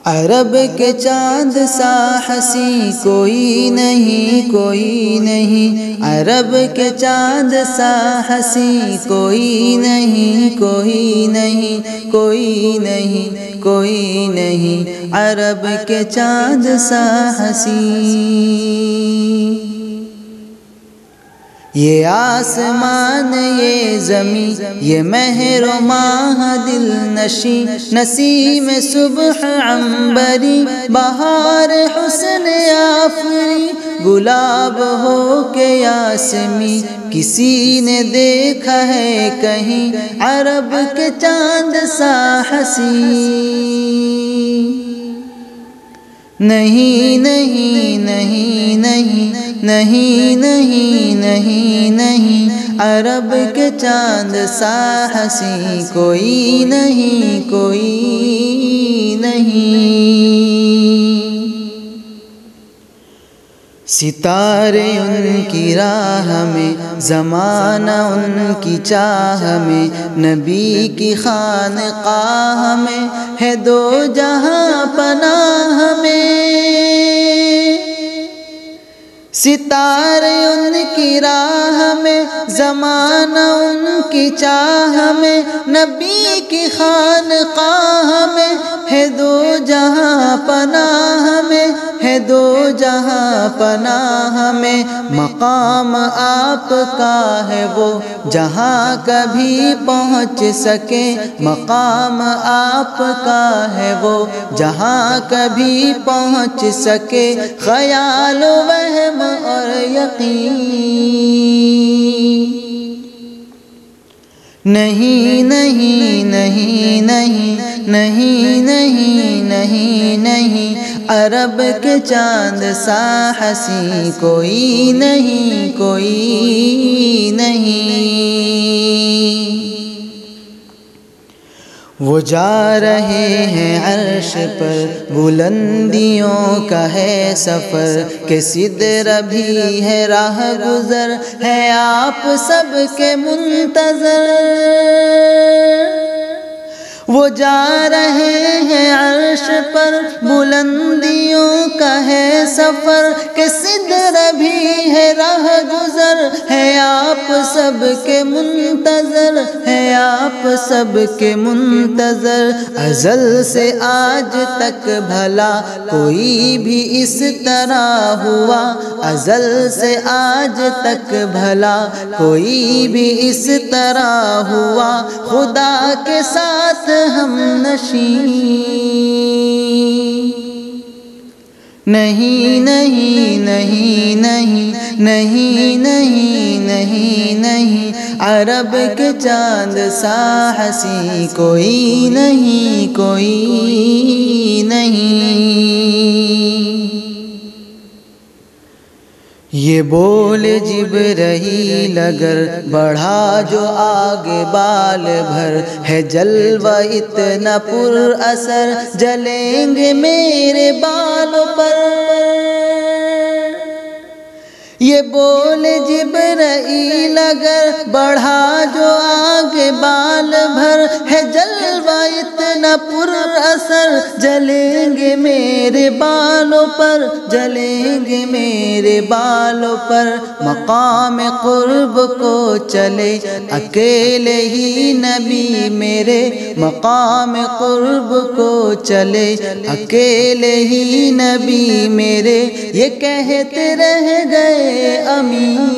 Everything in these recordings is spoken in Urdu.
عرب کے چاند سا حسین کوئی نہیں، کوئی نہیں، عرب کے چاند سا حسین کوئی نہیں، کوئی نہیں، کوئی نہیں، کوئی نہیں، عرب کے چاند سا حسین۔ یہ آسمان یہ زمین یہ مہر و ماہ دل نشیں، نسیم صبح عنبری بہار حسن آفری، گلاب ہو کے یاسمین کسی نے دیکھا ہے کہیں عرب کے چاند سا حسین؟ نہیں نہیں نہیں نہیں نہیں نہیں نہیں نہیں، عرب کے چاند سا حسین کوئی نہیں، کوئی نہیں۔ ستارے ان کی راہ میں، زمانہ ان کی چاہ میں، نبی کی خانقاہ میں ہے دو جہاں پناہ میں۔ ستارے ان کی راہ میں، زمانہ ان کی چاہ میں، نبی کی خانقاہ میں ہے دو جہاں پناہ میں، ہے دو جہاں پناہ میں۔ مقام آپ کا ہے وہ جہاں کبھی پہنچ سکے، مقام آپ کا ہے وہ جہاں کبھی پہنچ سکے، خیال و وہم اور یقین نہیں نہیں نہیں نہیں نہیں نہیں نہیں نہیں، عرب کے چاند سا حسین کوئی نہیں، کوئی نہیں۔ وہ جا رہے ہیں عرش پر، بلندیوں کا ہے سفر، کہ سدرہ بھی ہے راہ گزر، ہے آپ سب کے منتظر۔ وہ جا رہے ہیں عرش پر، بلندیوں کا ہے سفر، کہ سدرہ بھی ہے راہ گزر، ہے آپ سب کے منتظر، ہے آپ سب کے منتظر۔ ازل سے آج تک بھلا کوئی بھی اس طرح ہوا، ازل سے آج تک بھلا کوئی بھی اس طرح ہوا، خدا کے ساتھ ہم نشین نہیں نہیں نہیں نہیں نہیں نہیں نہیں نہیں، عرب کے چاند سا حسین کوئی نہیں، کوئی نہیں۔ یہ بول جبرائیل اگر بڑھا جو آگے بال بھر، ہے جلوہ اتنا پر اثر جلیں گے میرے بالوں پر۔ یہ بول جبرائیل اگر بڑھا جو آگے بال بھر، ہے جلوہ اتنا پر اثر جلیں گے میرے بالوں پر، جلیں گے میرے بالوں پر۔ مقام قرب کو چلے اکیلے ہی نبی میرے، مقام قرب کو چلے اکیلے ہی نبی میرے، یہ کہتے رہ گئے امین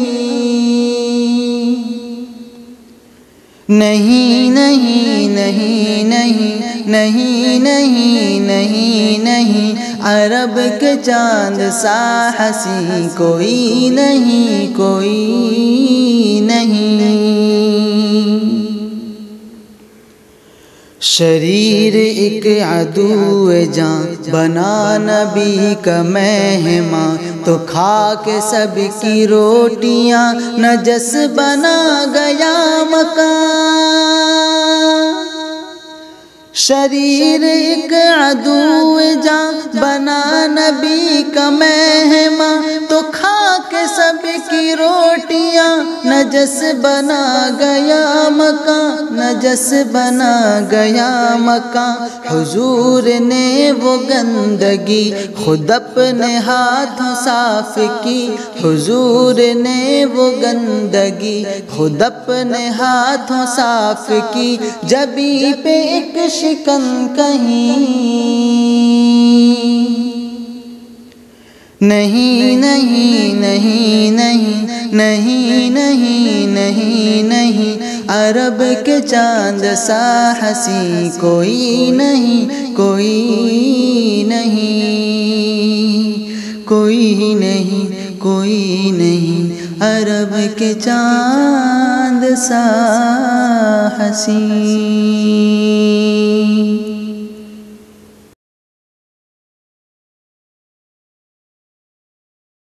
نہیں نہیں نہیں نہیں نہیں نہیں نہیں نہیں، عرب کے چاند سا حسین کوئی نہیں، کوئی نہیں۔ شریر ایک عدو جاں بنا نبی کا مہمان، تو کھا کے سب کی روٹیاں نجس بنا گیا مکان۔ شریر ایک عدو جاں بنا نبی کا مہمان، تو کھا کے سب سب کی روٹیاں نجس بنا گیا مکان، نجس بنا گیا مکان۔ حضور نے وہ گندگی خود اپنے ہاتھوں صاف کی، حضور نے وہ گندگی خود اپنے ہاتھوں صاف کی۔ جبی پہ ایک شکن کہیں نہیں نہیں نہیں نہیں نہیں نہیں نہیں نہیں، عرب کے چاند سا حسین کوئی نہیں، کوئی نہیں، کوئی نہیں، کوئی نہیں، عرب کے چاند سا حسین۔